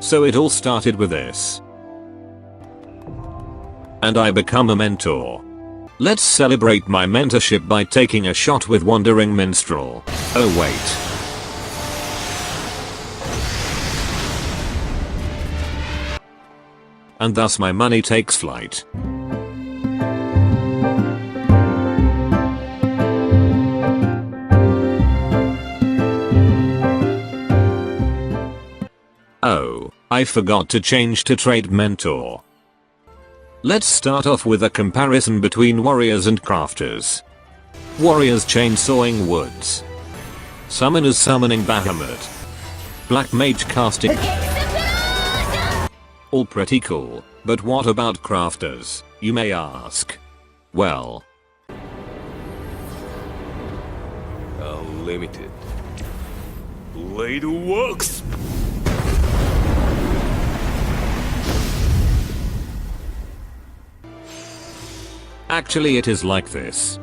So it all started with this. And I become a mentor. Let's celebrate my mentorship by taking a shot with Wandering Minstrel. Oh wait. And thus my money takes flight. Oh, I forgot to change to Trade Mentor. Let's start off with a comparison between warriors and crafters. Warriors chainsawing woods. Summoners summoning Bahamut. Black mage casting. All pretty cool, but what about crafters, you may ask? Well, unlimited. Blade works! actually it is like this.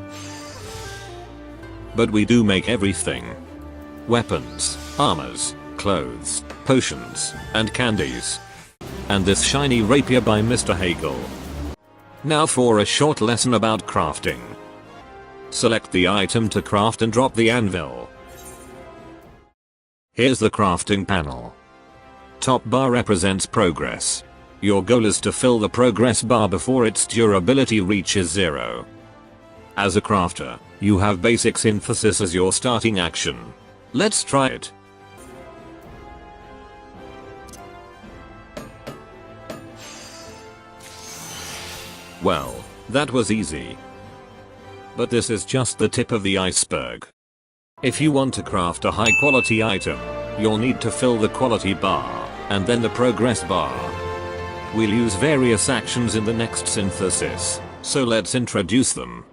But we do make everything. Weapons, armors, clothes, potions, and candies. And this shiny rapier by Mr. Hagel. Now for a short lesson about crafting. Select the item to craft and drop the anvil. Here's the crafting panel. Top bar represents progress. Your goal is to fill the progress bar before its durability reaches 0. As a crafter, you have basic synthesis as your starting action. Let's try it. Well, that was easy. But this is just the tip of the iceberg. If you want to craft a high quality item, you'll need to fill the quality bar, and then the progress bar. We'll use various actions in the next synthesis, so let's introduce them.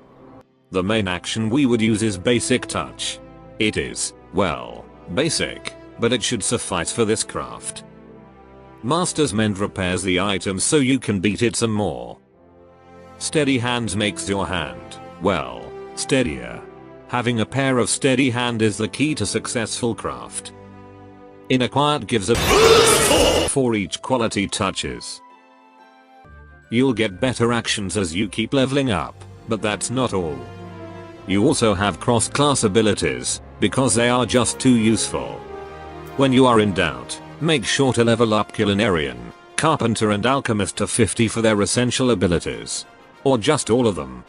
The main action we would use is basic touch. It is, well, basic, but it should suffice for this craft. Master's Mend repairs the item so you can beat it some more. Steady hands makes your hand, well, steadier. Having a pair of steady hand is the key to successful craft. Inner Quiet gives a for each quality touches. You'll get better actions as you keep leveling up, but that's not all. You also have cross-class abilities, because they are just too useful. When you are in doubt, make sure to level up Culinarian, Carpenter and Alchemist to 50 for their essential abilities. Or just all of them.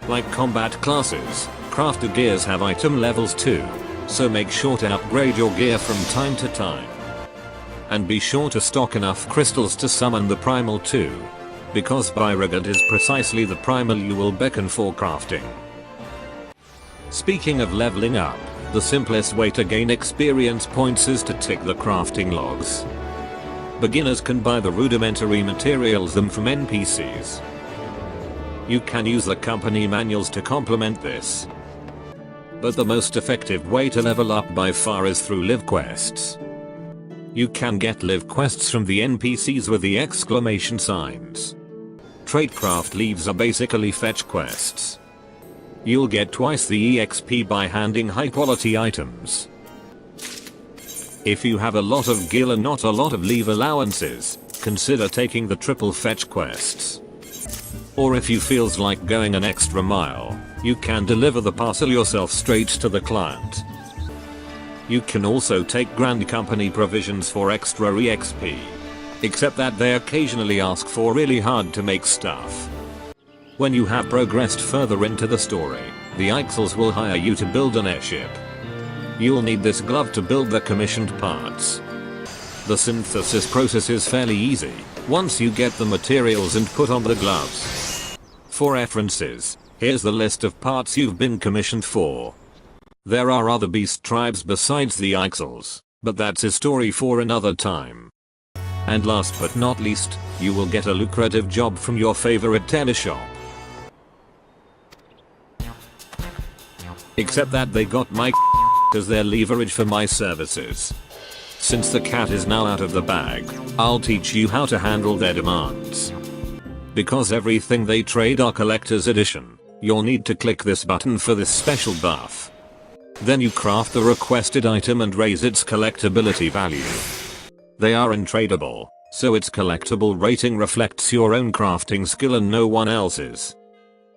Like combat classes, crafted gears have item levels too, so make sure to upgrade your gear from time to time. And be sure to stock enough crystals to summon the primal too. Because Byrigid is precisely the primal you will beckon for crafting. Speaking of leveling up, the simplest way to gain experience points is to tick the crafting logs. Beginners can buy the rudimentary materials them from NPCs. You can use the company manuals to complement this. But the most effective way to level up by far is through live quests. You can get live quests from the NPCs with the exclamation signs. Tradecraft leaves are basically fetch quests. You'll get twice the EXP by handing high quality items. If you have a lot of gil and not a lot of leave allowances, consider taking the triple fetch quests. Or if you feels like going an extra mile, you can deliver the parcel yourself straight to the client. You can also take Grand Company provisions for extra EXP. Except that they occasionally ask for really hard to make stuff. When you have progressed further into the story, the Ixels will hire you to build an airship. You'll need this glove to build the commissioned parts. The synthesis process is fairly easy, once you get the materials and put on the gloves. For references, here's the list of parts you've been commissioned for. There are other beast tribes besides the Ixels, but that's a story for another time. And last but not least, you will get a lucrative job from your favorite teleshop. Except that they got my as their leverage for my services. Since the cat is now out of the bag, I'll teach you how to handle their demands. Because everything they trade are collector's edition, you'll need to click this button for this special buff. Then you craft the requested item and raise its collectability value. They are untradeable, so its collectible rating reflects your own crafting skill and no one else's.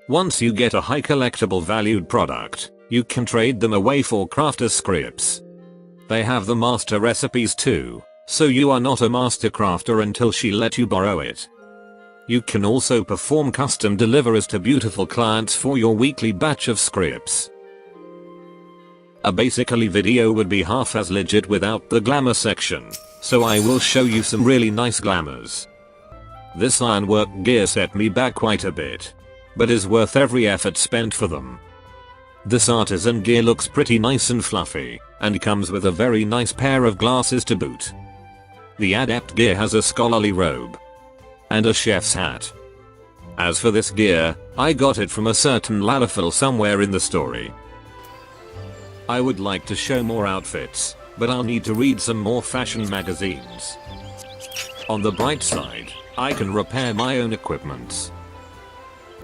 Once you get a high collectible valued product, you can trade them away for crafter scripts. They have the master recipes too, so you are not a master crafter until she let you borrow it. You can also perform custom deliveries to beautiful clients for your weekly batch of scripts. A basically video would be half as legit without the glamour section, so I will show you some really nice glamours. This ironwork gear set me back quite a bit, but is worth every effort spent for them. This artisan gear looks pretty nice and fluffy, and comes with a very nice pair of glasses to boot. The adept gear has a scholarly robe and a chef's hat. As for this gear, I got it from a certain Lalafel somewhere in the story. I would like to show more outfits, but I'll need to read some more fashion magazines. On the bright side, I can repair my own equipments.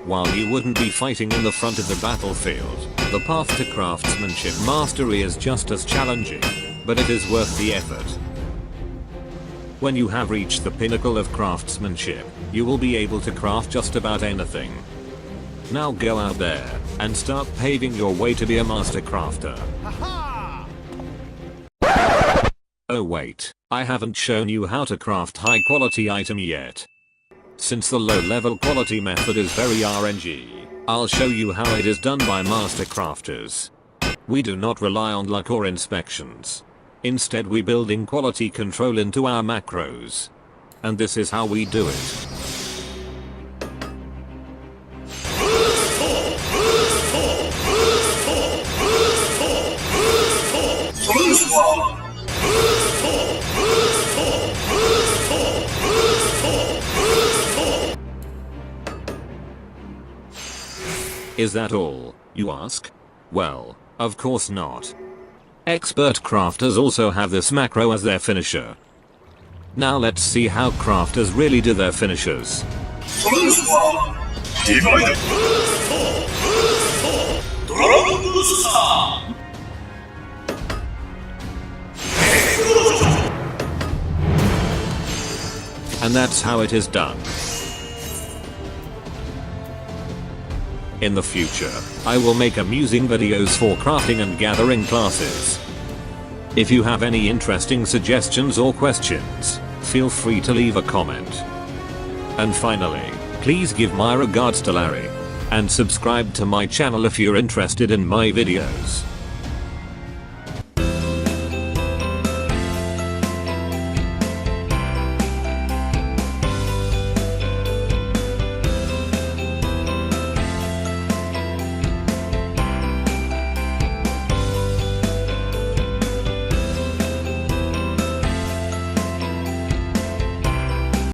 While you wouldn't be fighting in the front of the battlefield, the path to craftsmanship mastery is just as challenging, but it is worth the effort. When you have reached the pinnacle of craftsmanship, you will be able to craft just about anything. Now go out there and start paving your way to be a master crafter. Oh wait, I haven't shown you how to craft high quality item yet. Since the low level quality method is very RNG, I'll show you how it is done by master crafters. We do not rely on luck or inspections. Instead we build in quality control into our macros. And this is how we do it. Is that all, you ask? Well, of course not. Expert crafters also have this macro as their finisher. Now let's see how crafters really do their finishers. And that's how it is done. In the future, I will make amusing videos for crafting and gathering classes. If you have any interesting suggestions or questions, feel free to leave a comment. And finally, please give my regards to Larry, and subscribe to my channel if you're interested in my videos.